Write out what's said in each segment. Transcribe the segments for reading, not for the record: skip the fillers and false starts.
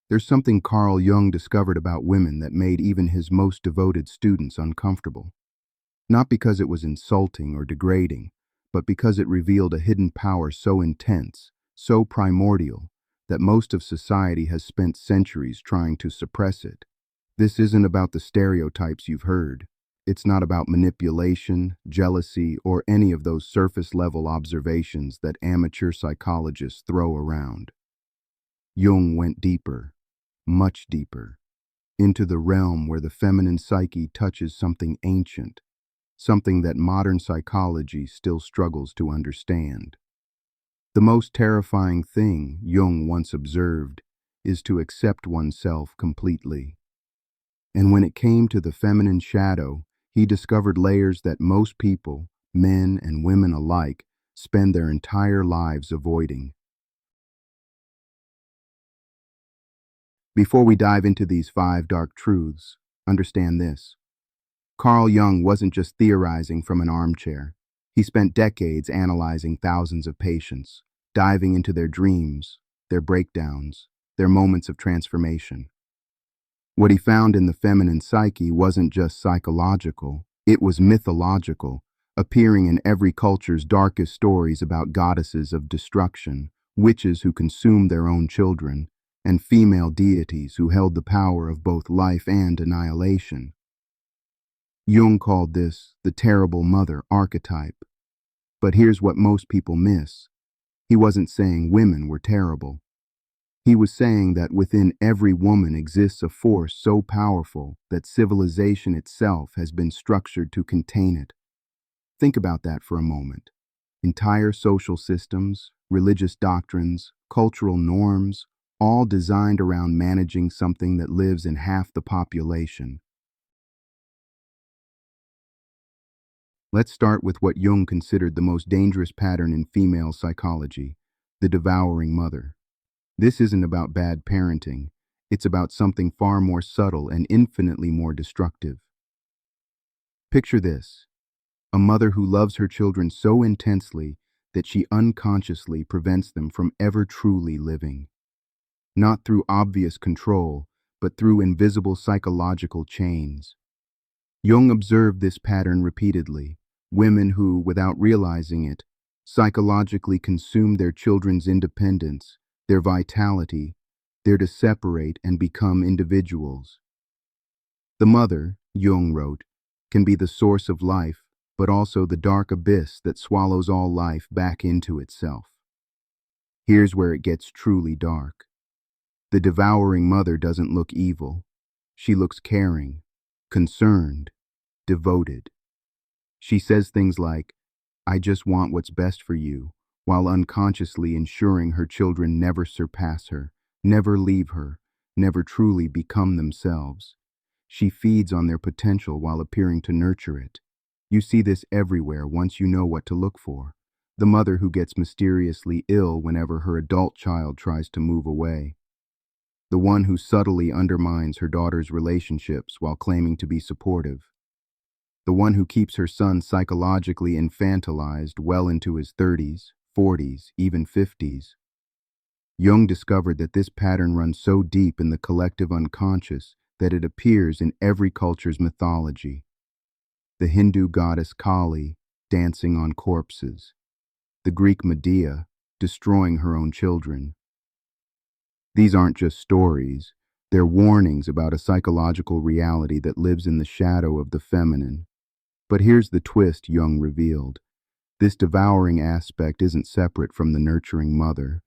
There's something Carl Jung discovered about women that made even his most devoted students uncomfortable. Not because it was insulting or degrading, but because it revealed a hidden power so intense, so primordial, that most of society has spent centuries trying to suppress it. This isn't about the stereotypes you've heard. It's not about manipulation, jealousy, or any of those surface-level observations that amateur psychologists throw around. Jung went deeper, much deeper, into the realm where the feminine psyche touches something ancient, something that modern psychology still struggles to understand. The most terrifying thing, Jung once observed, is to accept oneself completely. And when it came to the feminine shadow, he discovered layers that most people, men and women alike, spend their entire lives avoiding. Before we dive into these 5 dark truths, understand this. Carl Jung wasn't just theorizing from an armchair. He spent decades analyzing thousands of patients, diving into their dreams, their breakdowns, their moments of transformation. What he found in the feminine psyche wasn't just psychological, it was mythological, appearing in every culture's darkest stories about goddesses of destruction, witches who consumed their own children, and female deities who held the power of both life and annihilation. Jung called this the terrible mother archetype. But here's what most people miss. He wasn't saying women were terrible. He was saying that within every woman exists a force so powerful that civilization itself has been structured to contain it. Think about that for a moment. Entire social systems, religious doctrines, cultural norms, all designed around managing something that lives in half the population. Let's start with what Jung considered the most dangerous pattern in female psychology, the devouring mother. This isn't about bad parenting, it's about something far more subtle and infinitely more destructive. Picture this, a mother who loves her children so intensely that she unconsciously prevents them from ever truly living. Not through obvious control, but through invisible psychological chains. Jung observed this pattern repeatedly. Women who, without realizing it, psychologically consume their children's independence, their vitality, they're to separate and become individuals. The mother, Jung wrote, can be the source of life, but also the dark abyss that swallows all life back into itself. Here's where it gets truly dark. The devouring mother doesn't look evil. She looks caring, concerned, devoted. She says things like, "I just want what's best for you," while unconsciously ensuring her children never surpass her, never leave her, never truly become themselves. She feeds on their potential while appearing to nurture it. You see this everywhere once you know what to look for. The mother who gets mysteriously ill whenever her adult child tries to move away. The one who subtly undermines her daughter's relationships while claiming to be supportive. The one who keeps her son psychologically infantilized well into his 30s, 40s, even 50s. Jung discovered that this pattern runs so deep in the collective unconscious that it appears in every culture's mythology. The Hindu goddess Kali, dancing on corpses. The Greek Medea, destroying her own children. These aren't just stories, they're warnings about a psychological reality that lives in the shadow of the feminine. But here's the twist Jung revealed. This devouring aspect isn't separate from the nurturing mother.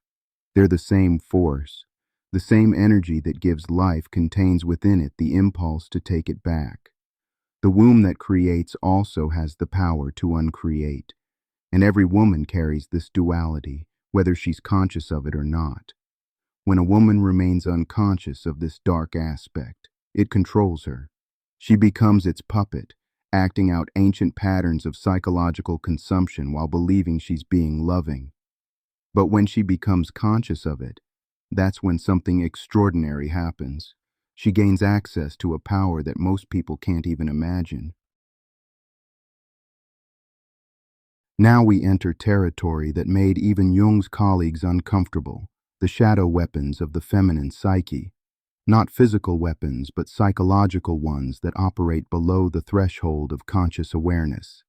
They're the same force. The same energy that gives life contains within it the impulse to take it back. The womb that creates also has the power to uncreate. And every woman carries this duality, whether she's conscious of it or not. When a woman remains unconscious of this dark aspect, it controls her. She becomes its puppet, acting out ancient patterns of psychological consumption while believing she's being loving. But when she becomes conscious of it, that's when something extraordinary happens. She gains access to a power that most people can't even imagine. Now we enter territory that made even Jung's colleagues uncomfortable, the shadow weapons of the feminine psyche. Not physical weapons, but psychological ones that operate below the threshold of conscious awareness.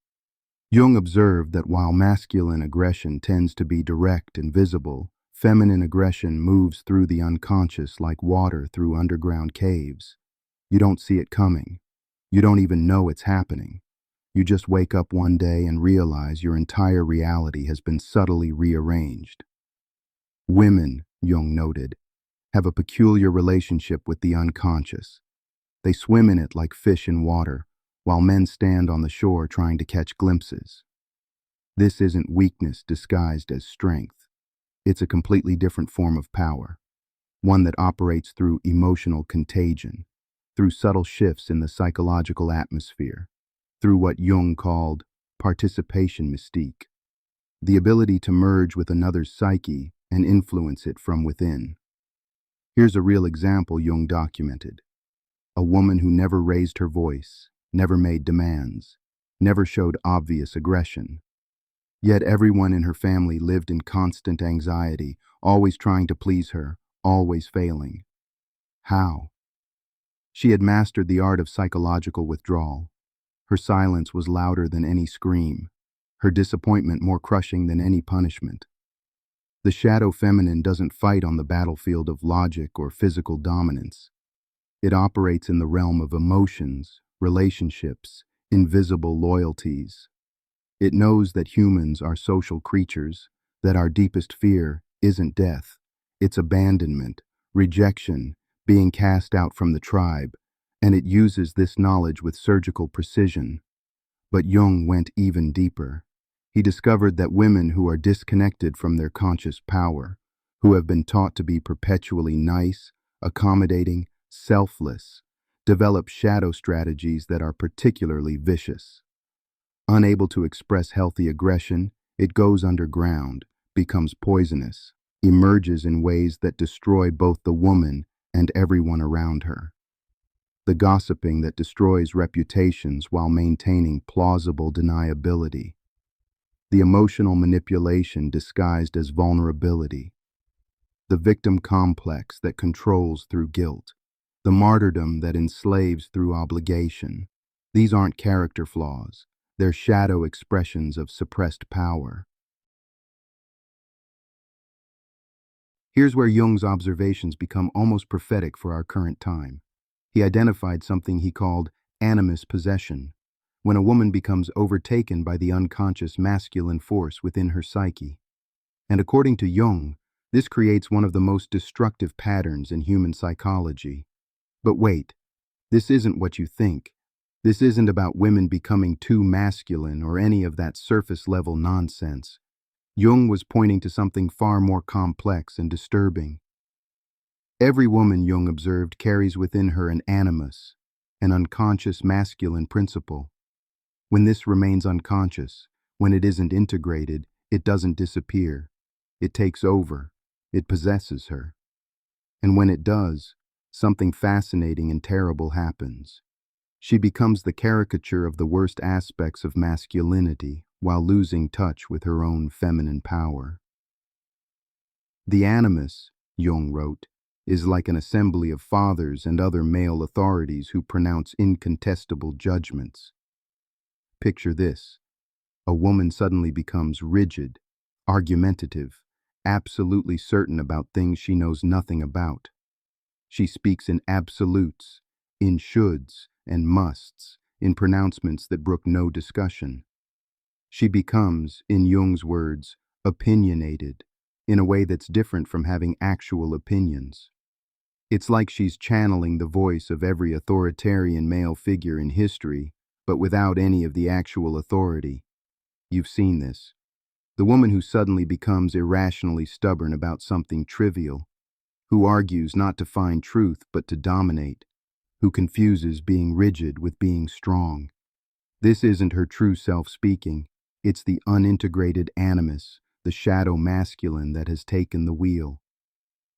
Jung observed that while masculine aggression tends to be direct and visible, feminine aggression moves through the unconscious like water through underground caves. You don't see it coming. You don't even know it's happening. You just wake up one day and realize your entire reality has been subtly rearranged. Women, Jung noted, have a peculiar relationship with the unconscious. They swim in it like fish in water, while men stand on the shore trying to catch glimpses. This isn't weakness disguised as strength. It's a completely different form of power, one that operates through emotional contagion, through subtle shifts in the psychological atmosphere, through what Jung called participation mystique, the ability to merge with another's psyche and influence it from within. Here's a real example Jung documented. A woman who never raised her voice, never made demands, never showed obvious aggression. Yet everyone in her family lived in constant anxiety, always trying to please her, always failing. How? She had mastered the art of psychological withdrawal. Her silence was louder than any scream, her disappointment more crushing than any punishment. The shadow feminine doesn't fight on the battlefield of logic or physical dominance. It operates in the realm of emotions, relationships, invisible loyalties. It knows that humans are social creatures, that our deepest fear isn't death, it's abandonment, rejection, being cast out from the tribe, and it uses this knowledge with surgical precision. But Jung went even deeper. He discovered that women who are disconnected from their conscious power, who have been taught to be perpetually nice, accommodating, selfless, develop shadow strategies that are particularly vicious. Unable to express healthy aggression, it goes underground, becomes poisonous, emerges in ways that destroy both the woman and everyone around her. The gossiping that destroys reputations while maintaining plausible deniability. The emotional manipulation disguised as vulnerability. The victim complex that controls through guilt. The martyrdom that enslaves through obligation. These aren't character flaws. They're shadow expressions of suppressed power. Here's where Jung's observations become almost prophetic for our current time. He identified something he called animus possession, when a woman becomes overtaken by the unconscious masculine force within her psyche. And according to Jung, this creates one of the most destructive patterns in human psychology. But wait, this isn't what you think. This isn't about women becoming too masculine or any of that surface-level nonsense. Jung was pointing to something far more complex and disturbing. Every woman, Jung observed, carries within her an animus, an unconscious masculine principle. When this remains unconscious, when it isn't integrated, it doesn't disappear. It takes over. It possesses her. And when it does, something fascinating and terrible happens. She becomes the caricature of the worst aspects of masculinity while losing touch with her own feminine power. The animus, Jung wrote, is like an assembly of fathers and other male authorities who pronounce incontestable judgments. Picture this. A woman suddenly becomes rigid, argumentative, absolutely certain about things she knows nothing about. She speaks in absolutes, in shoulds and musts, in pronouncements that brook no discussion. She becomes, in Jung's words, opinionated, in a way that's different from having actual opinions. It's like she's channeling the voice of every authoritarian male figure in history, but without any of the actual authority. You've seen this. The woman who suddenly becomes irrationally stubborn about something trivial, who argues not to find truth but to dominate, who confuses being rigid with being strong. This isn't her true self speaking. It's the unintegrated animus, the shadow masculine that has taken the wheel.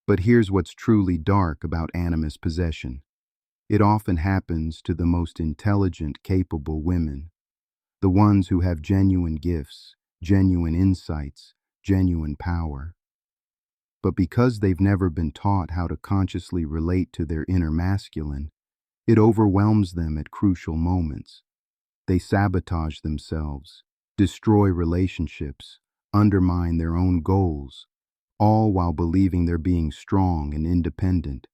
But here's what's truly dark about animus possession. It often happens to the most intelligent, capable women, the ones who have genuine gifts, genuine insights, genuine power. But because they've never been taught how to consciously relate to their inner masculine, it overwhelms them at crucial moments. They sabotage themselves, destroy relationships, undermine their own goals, all while believing they're being strong and independent.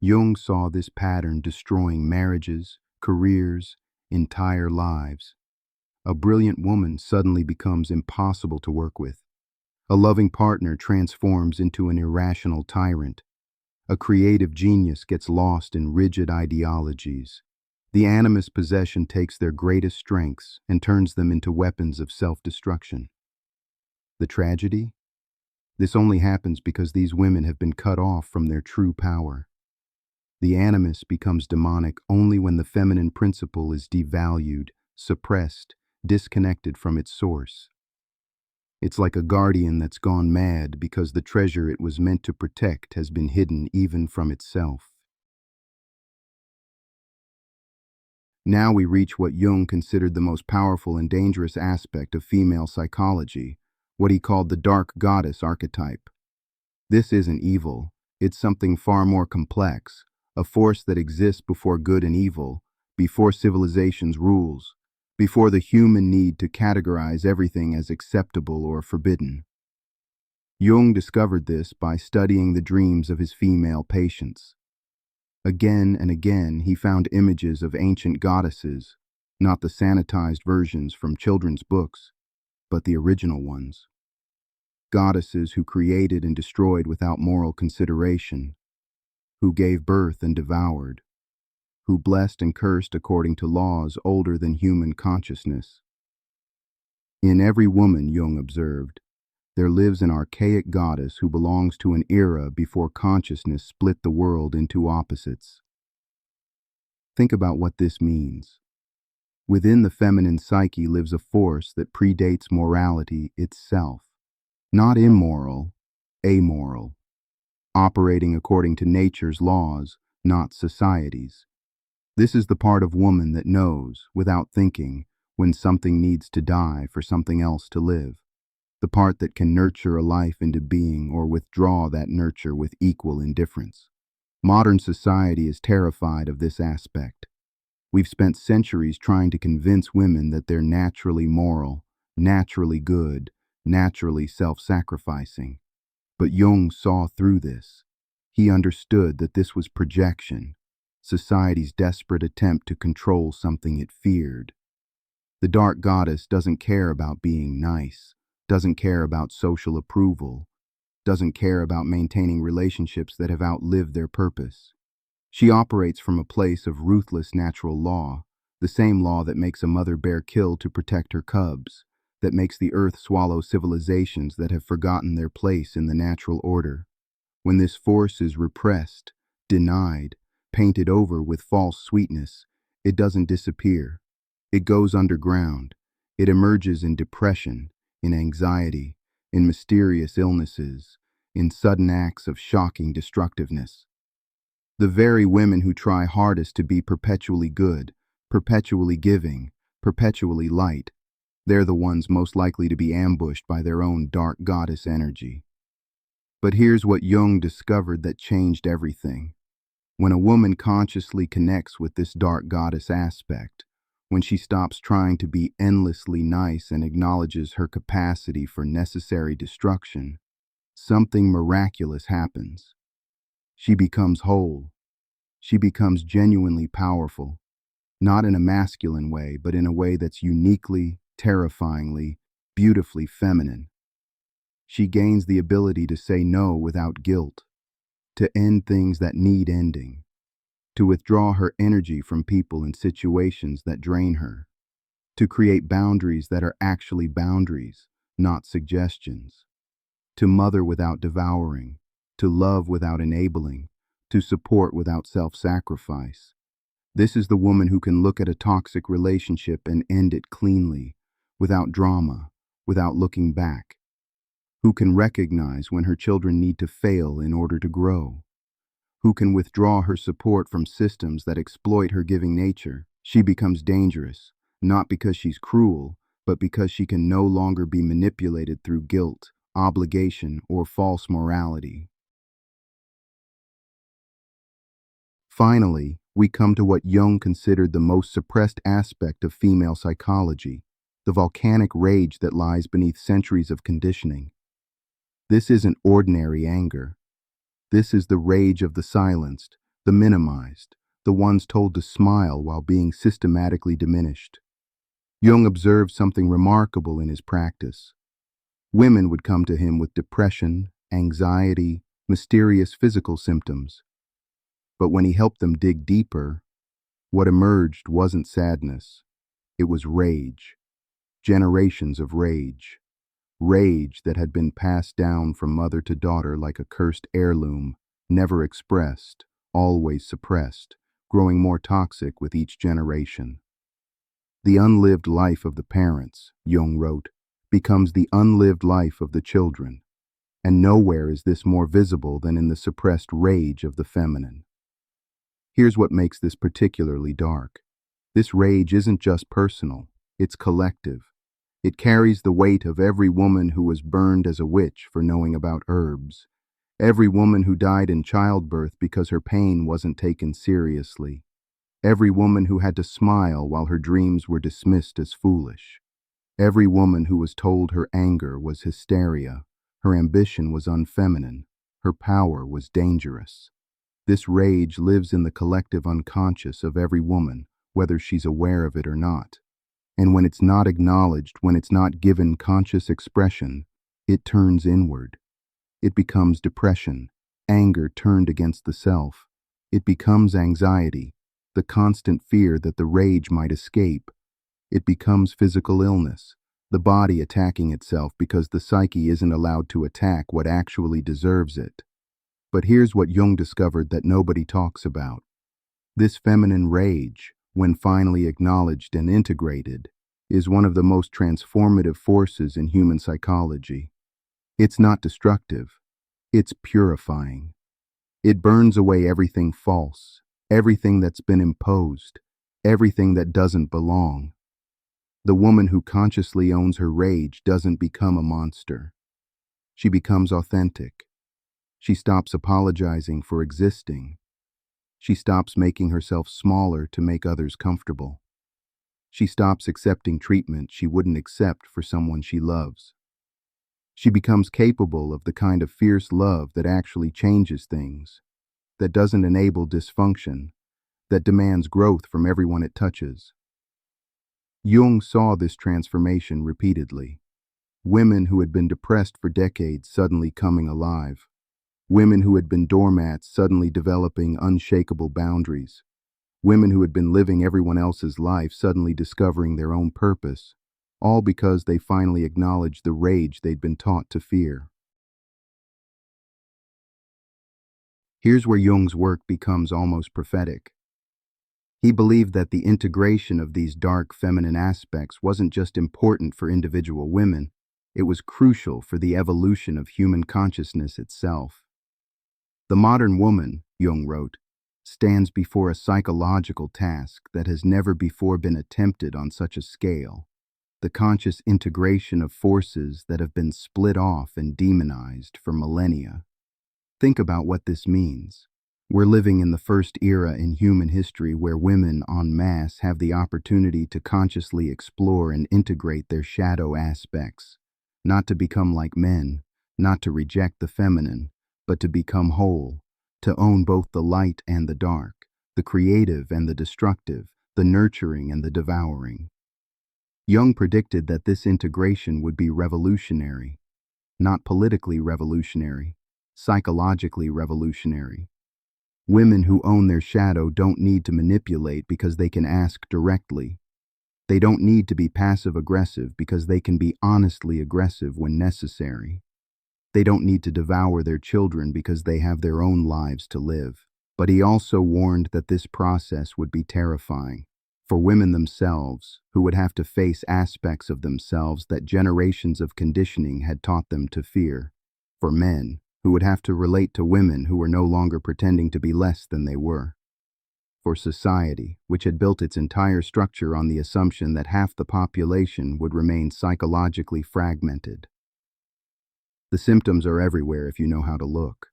Jung saw this pattern destroying marriages, careers, entire lives. A brilliant woman suddenly becomes impossible to work with. A loving partner transforms into an irrational tyrant. A creative genius gets lost in rigid ideologies. The animus possession takes their greatest strengths and turns them into weapons of self-destruction. The tragedy? This only happens because these women have been cut off from their true power. The animus becomes demonic only when the feminine principle is devalued, suppressed, disconnected from its source. It's like a guardian that's gone mad because the treasure it was meant to protect has been hidden even from itself. Now we reach what Jung considered the most powerful and dangerous aspect of female psychology, what he called the dark goddess archetype. This isn't evil, it's something far more complex, a force that exists before good and evil, before civilization's rules, before the human need to categorize everything as acceptable or forbidden. Jung discovered this by studying the dreams of his female patients. Again and again he found images of ancient goddesses, not the sanitized versions from children's books, but the original ones. Goddesses who created and destroyed without moral consideration, who gave birth and devoured, who blessed and cursed according to laws older than human consciousness. In every woman, Jung observed, there lives an archaic goddess who belongs to an era before consciousness split the world into opposites. Think about what this means. Within the feminine psyche lives a force that predates morality itself. Not immoral, amoral. Operating according to nature's laws, not society's. This is the part of woman that knows, without thinking, when something needs to die for something else to live. The part that can nurture a life into being or withdraw that nurture with equal indifference. Modern society is terrified of this aspect. We've spent centuries trying to convince women that they're naturally moral, naturally good, naturally self-sacrificing. But Jung saw through this. He understood that this was projection, society's desperate attempt to control something it feared. The dark goddess doesn't care about being nice, doesn't care about social approval, doesn't care about maintaining relationships that have outlived their purpose. She operates from a place of ruthless natural law, the same law that makes a mother bear kill to protect her cubs, that makes the earth swallow civilizations that have forgotten their place in the natural order. When this force is repressed, denied, painted over with false sweetness, it doesn't disappear. It goes underground. It emerges in depression, in anxiety, in mysterious illnesses, in sudden acts of shocking destructiveness. The very women who try hardest to be perpetually good, perpetually giving, perpetually light, they're the ones most likely to be ambushed by their own dark goddess energy. But here's what Jung discovered that changed everything. When a woman consciously connects with this dark goddess aspect, when she stops trying to be endlessly nice and acknowledges her capacity for necessary destruction, something miraculous happens. She becomes whole. She becomes genuinely powerful, not in a masculine way, but in a way that's uniquely, terrifyingly, beautifully feminine. She gains the ability to say no without guilt, to end things that need ending, to withdraw her energy from people and situations that drain her, to create boundaries that are actually boundaries, not suggestions, to mother without devouring, to love without enabling, to support without self-sacrifice. This is the woman who can look at a toxic relationship and end it cleanly, without drama, without looking back, who can recognize when her children need to fail in order to grow, who can withdraw her support from systems that exploit her giving nature. She becomes dangerous, not because she's cruel, but because she can no longer be manipulated through guilt, obligation, or false morality. Finally, we come to what Jung considered the most suppressed aspect of female psychology, the volcanic rage that lies beneath centuries of conditioning. This isn't ordinary anger. This is the rage of the silenced, the minimized, the ones told to smile while being systematically diminished. Jung observed something remarkable in his practice. Women would come to him with depression, anxiety, mysterious physical symptoms. But when he helped them dig deeper, what emerged wasn't sadness. It was rage. Generations of rage. Rage that had been passed down from mother to daughter like a cursed heirloom, never expressed, always suppressed, growing more toxic with each generation. The unlived life of the parents, Jung wrote, becomes the unlived life of the children, and nowhere is this more visible than in the suppressed rage of the feminine. Here's what makes this particularly dark. This rage isn't just personal, it's collective. It carries the weight of every woman who was burned as a witch for knowing about herbs, every woman who died in childbirth because her pain wasn't taken seriously, every woman who had to smile while her dreams were dismissed as foolish, every woman who was told her anger was hysteria, her ambition was unfeminine, her power was dangerous. This rage lives in the collective unconscious of every woman, whether she's aware of it or not. And when it's not acknowledged, when it's not given conscious expression, it turns inward. It becomes depression, anger turned against the self. It becomes anxiety, the constant fear that the rage might escape. It becomes physical illness, the body attacking itself because the psyche isn't allowed to attack what actually deserves it. But here's what Jung discovered that nobody talks about. This feminine rage, when finally acknowledged and integrated, is one of the most transformative forces in human psychology. It's not destructive, it's purifying. It burns away everything false, everything that's been imposed, everything that doesn't belong. The woman who consciously owns her rage doesn't become a monster. She becomes authentic. She stops apologizing for existing. She stops making herself smaller to make others comfortable. She stops accepting treatment she wouldn't accept for someone she loves. She becomes capable of the kind of fierce love that actually changes things, that doesn't enable dysfunction, that demands growth from everyone it touches. Jung saw this transformation repeatedly. Women who had been depressed for decades suddenly coming alive. Women who had been doormats suddenly developing unshakable boundaries. Women who had been living everyone else's life suddenly discovering their own purpose, all because they finally acknowledged the rage they'd been taught to fear. Here's where Jung's work becomes almost prophetic. He believed that the integration of these dark feminine aspects wasn't just important for individual women, it was crucial for the evolution of human consciousness itself. The modern woman, Jung wrote, stands before a psychological task that has never before been attempted on such a scale, the conscious integration of forces that have been split off and demonized for millennia. Think about what this means. We're living in the first era in human history where women en masse have the opportunity to consciously explore and integrate their shadow aspects, not to become like men, not to reject the feminine, but to become whole, to own both the light and the dark, the creative and the destructive, the nurturing and the devouring. Jung predicted that this integration would be revolutionary, not politically revolutionary, psychologically revolutionary. Women who own their shadow don't need to manipulate because they can ask directly. They don't need to be passive-aggressive because they can be honestly aggressive when necessary. They don't need to devour their children because they have their own lives to live. But he also warned that this process would be terrifying for women themselves, who would have to face aspects of themselves that generations of conditioning had taught them to fear, for men, who would have to relate to women who were no longer pretending to be less than they were, for society, which had built its entire structure on the assumption that half the population would remain psychologically fragmented. The symptoms are everywhere if you know how to look.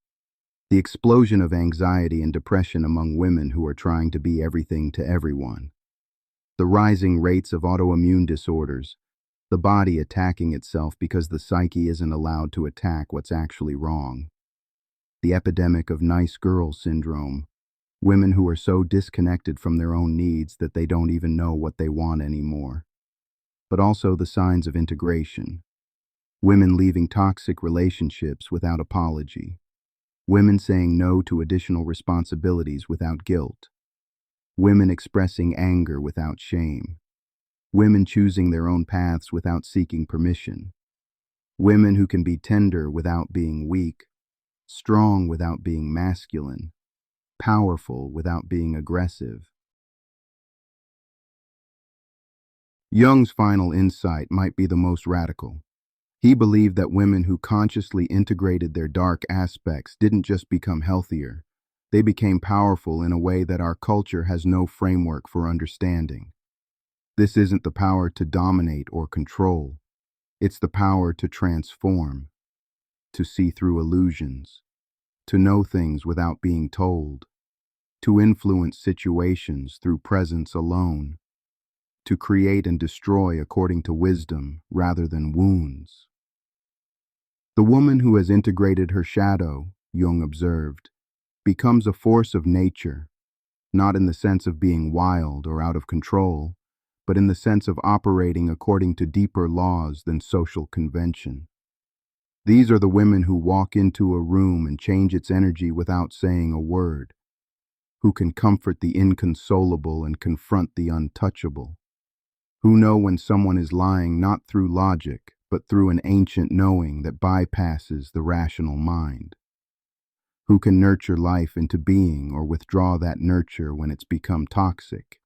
The explosion of anxiety and depression among women who are trying to be everything to everyone. The rising rates of autoimmune disorders, the body attacking itself because the psyche isn't allowed to attack what's actually wrong. The epidemic of nice girl syndrome, women who are so disconnected from their own needs that they don't even know what they want anymore. But also the signs of integration. Women leaving toxic relationships without apology. Women saying no to additional responsibilities without guilt. Women expressing anger without shame. Women choosing their own paths without seeking permission. Women who can be tender without being weak, strong without being masculine, powerful without being aggressive. Jung's final insight might be the most radical. He believed that women who consciously integrated their dark aspects didn't just become healthier, they became powerful in a way that our culture has no framework for understanding. This isn't the power to dominate or control. It's the power to transform, to see through illusions, to know things without being told, to influence situations through presence alone, to create and destroy according to wisdom rather than wounds. The woman who has integrated her shadow, Jung observed, becomes a force of nature, not in the sense of being wild or out of control, but in the sense of operating according to deeper laws than social convention. These are the women who walk into a room and change its energy without saying a word, who can comfort the inconsolable and confront the untouchable, who know when someone is lying not through logic, but through an ancient knowing that bypasses the rational mind, who can nurture life into being or withdraw that nurture when it's become toxic.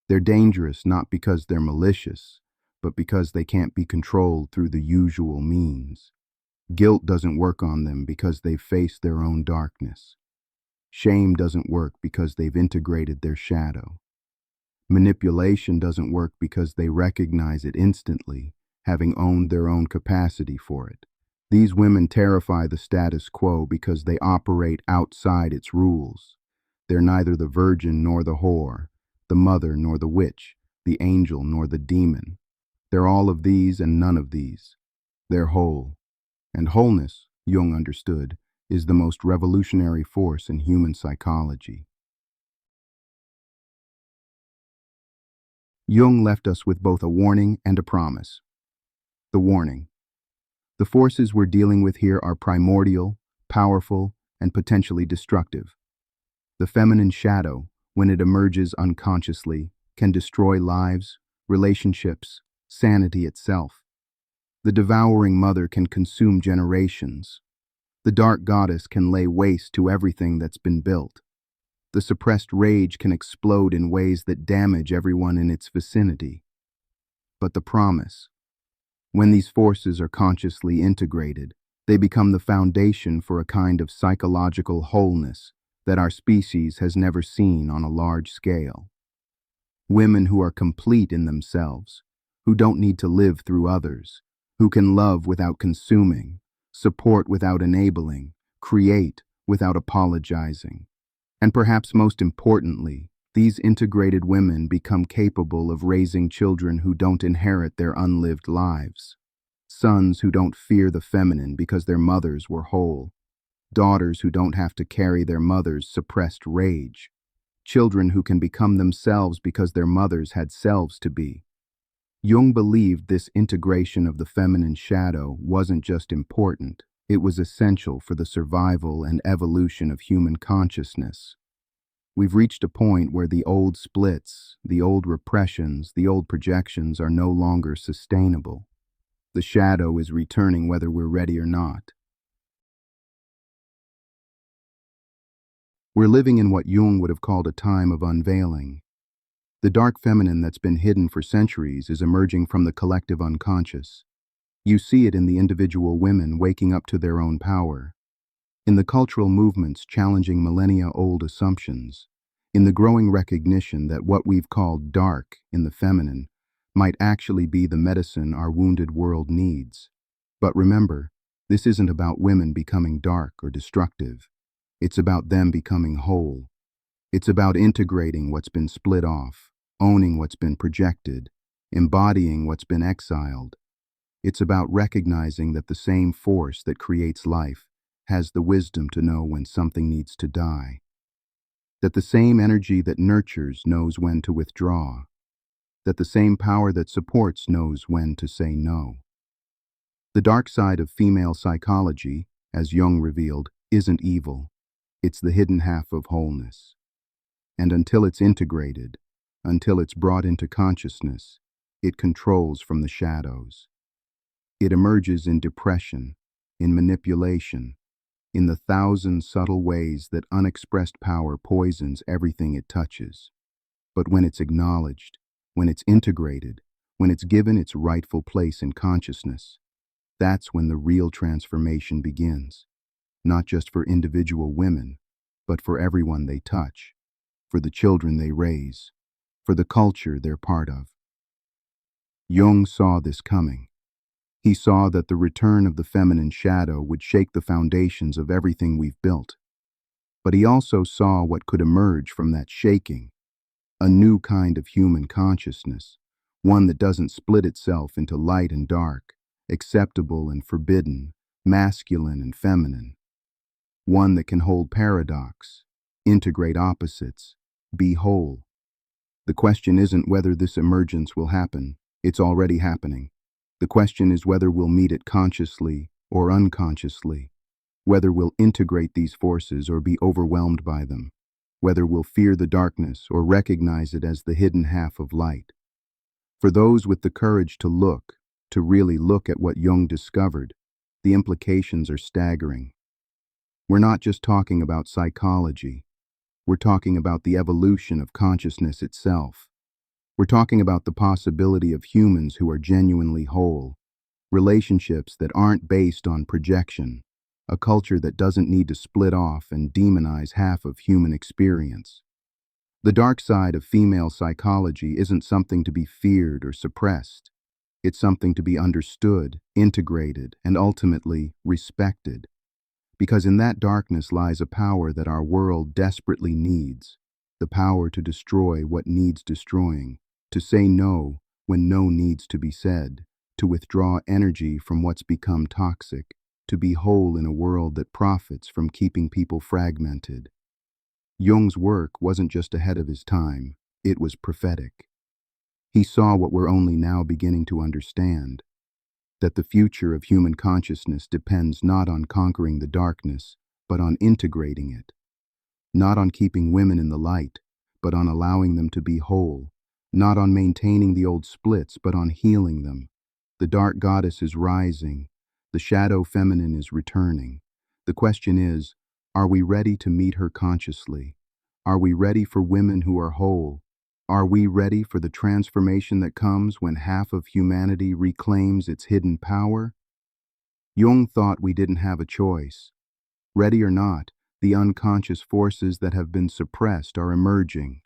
They're dangerous not because they're malicious, but because they can't be controlled through the usual means. Guilt doesn't work on them because they've faced their own darkness. Shame doesn't work because they've integrated their shadow. Manipulation doesn't work because they recognize it instantly, having owned their own capacity for it. These women terrify the status quo because they operate outside its rules. They're neither the virgin nor the whore, the mother nor the witch, the angel nor the demon. They're all of these and none of these. They're whole. And wholeness, Jung understood, is the most revolutionary force in human psychology. Jung left us with both a warning and a promise. The warning. The forces we're dealing with here are primordial, powerful, and potentially destructive. The feminine shadow, when it emerges unconsciously, can destroy lives, relationships, sanity itself. The devouring mother can consume generations. The dark goddess can lay waste to everything that's been built. The suppressed rage can explode in ways that damage everyone in its vicinity. But the promise. When these forces are consciously integrated, they become the foundation for a kind of psychological wholeness that our species has never seen on a large scale. Women who are complete in themselves, who don't need to live through others, who can love without consuming, support without enabling, create without apologizing. And perhaps most importantly, these integrated women become capable of raising children who don't inherit their unlived lives. Sons who don't fear the feminine because their mothers were whole. Daughters who don't have to carry their mother's suppressed rage. Children who can become themselves because their mothers had selves to be. Jung believed this integration of the feminine shadow wasn't just important, it was essential for the survival and evolution of human consciousness. We've reached a point where the old splits, the old repressions, the old projections are no longer sustainable. The shadow is returning whether we're ready or not. We're living in what Jung would have called a time of unveiling. The dark feminine that's been hidden for centuries is emerging from the collective unconscious. You see it in the individual women waking up to their own power, in the cultural movements challenging millennia-old assumptions, in the growing recognition that what we've called dark in the feminine might actually be the medicine our wounded world needs. But remember, This isn't about women becoming dark or destructive. It's about them becoming whole. It's about integrating what's been split off, owning what's been projected, embodying what's been exiled. It's about recognizing that the same force that creates life has the wisdom to know when something needs to die. That the same energy that nurtures knows when to withdraw. That the same power that supports knows when to say no. The dark side of female psychology, as Jung revealed, isn't evil. It's the hidden half of wholeness. And until it's integrated, until it's brought into consciousness, it controls from the shadows. It emerges in depression, in manipulation, in the thousand subtle ways that unexpressed power poisons everything it touches. But when it's acknowledged, when it's integrated, when it's given its rightful place in consciousness, that's when the real transformation begins. Not just for individual women, but for everyone they touch, for the children they raise, for the culture they're part of. Jung saw this coming. He saw that the return of the feminine shadow would shake the foundations of everything we've built. But he also saw what could emerge from that shaking, a new kind of human consciousness, one that doesn't split itself into light and dark, acceptable and forbidden, masculine and feminine. One that can hold paradox, integrate opposites, be whole. The question isn't whether this emergence will happen. It's already happening. The question is whether we'll meet it consciously or unconsciously, whether we'll integrate these forces or be overwhelmed by them, whether we'll fear the darkness or recognize it as the hidden half of light. For those with the courage to look, to really look at what Jung discovered, the implications are staggering. We're not just talking about psychology. We're talking about the evolution of consciousness itself. We're talking about the possibility of humans who are genuinely whole, relationships that aren't based on projection, a culture that doesn't need to split off and demonize half of human experience. The dark side of female psychology isn't something to be feared or suppressed. It's something to be understood, integrated, and ultimately respected. Because in that darkness lies a power that our world desperately needs, the power to destroy what needs destroying, to say no when no needs to be said, to withdraw energy from what's become toxic, to be whole in a world that profits from keeping people fragmented. Jung's work wasn't just ahead of his time, it was prophetic. He saw what we're only now beginning to understand, that the future of human consciousness depends not on conquering the darkness, but on integrating it. Not on keeping women in the light, but on allowing them to be whole. Not on maintaining the old splits, but on healing them. The dark goddess is rising. The shadow feminine is returning. The question is, are we ready to meet her consciously? Are we ready for women who are whole? Are we ready for the transformation that comes when half of humanity reclaims its hidden power? Jung thought we didn't have a choice. Ready or not, the unconscious forces that have been suppressed are emerging.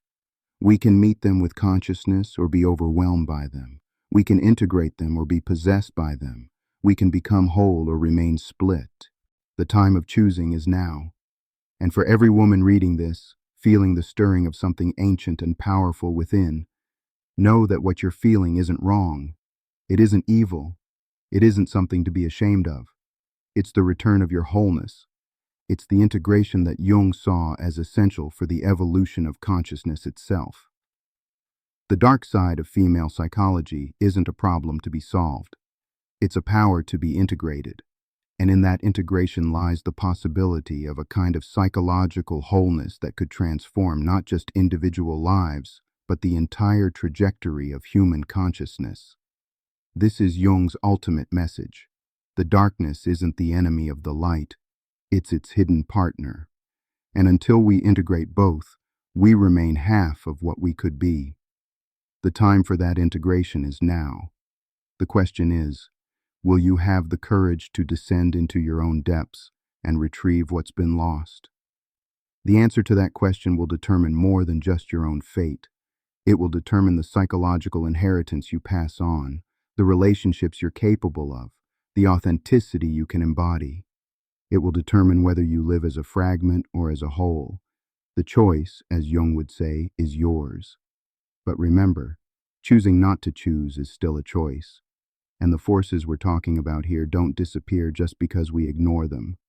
We can meet them with consciousness or be overwhelmed by them. We can integrate them or be possessed by them. We can become whole or remain split. The time of choosing is now. And for every woman reading this, feeling the stirring of something ancient and powerful within, know that what you're feeling isn't wrong. It isn't evil. It isn't something to be ashamed of. It's the return of your wholeness. It's the integration that Jung saw as essential for the evolution of consciousness itself. The dark side of female psychology isn't a problem to be solved. It's a power to be integrated. And in that integration lies the possibility of a kind of psychological wholeness that could transform not just individual lives, but the entire trajectory of human consciousness. This is Jung's ultimate message. The darkness isn't the enemy of the light. It's its hidden partner. And until we integrate both, we remain half of what we could be. The time for that integration is now. The question is, will you have the courage to descend into your own depths and retrieve what's been lost? The answer to that question will determine more than just your own fate. It will determine the psychological inheritance you pass on, the relationships you're capable of, the authenticity you can embody. It will determine whether you live as a fragment or as a whole. The choice, as Jung would say, is yours. But remember, choosing not to choose is still a choice. And the forces we're talking about here don't disappear just because we ignore them.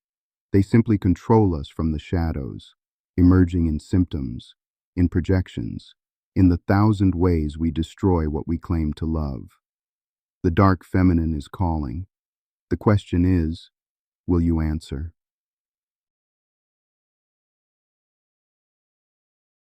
They simply control us from the shadows, emerging in symptoms, in projections, in the thousand ways we destroy what we claim to love. The dark feminine is calling. The question is, will you answer?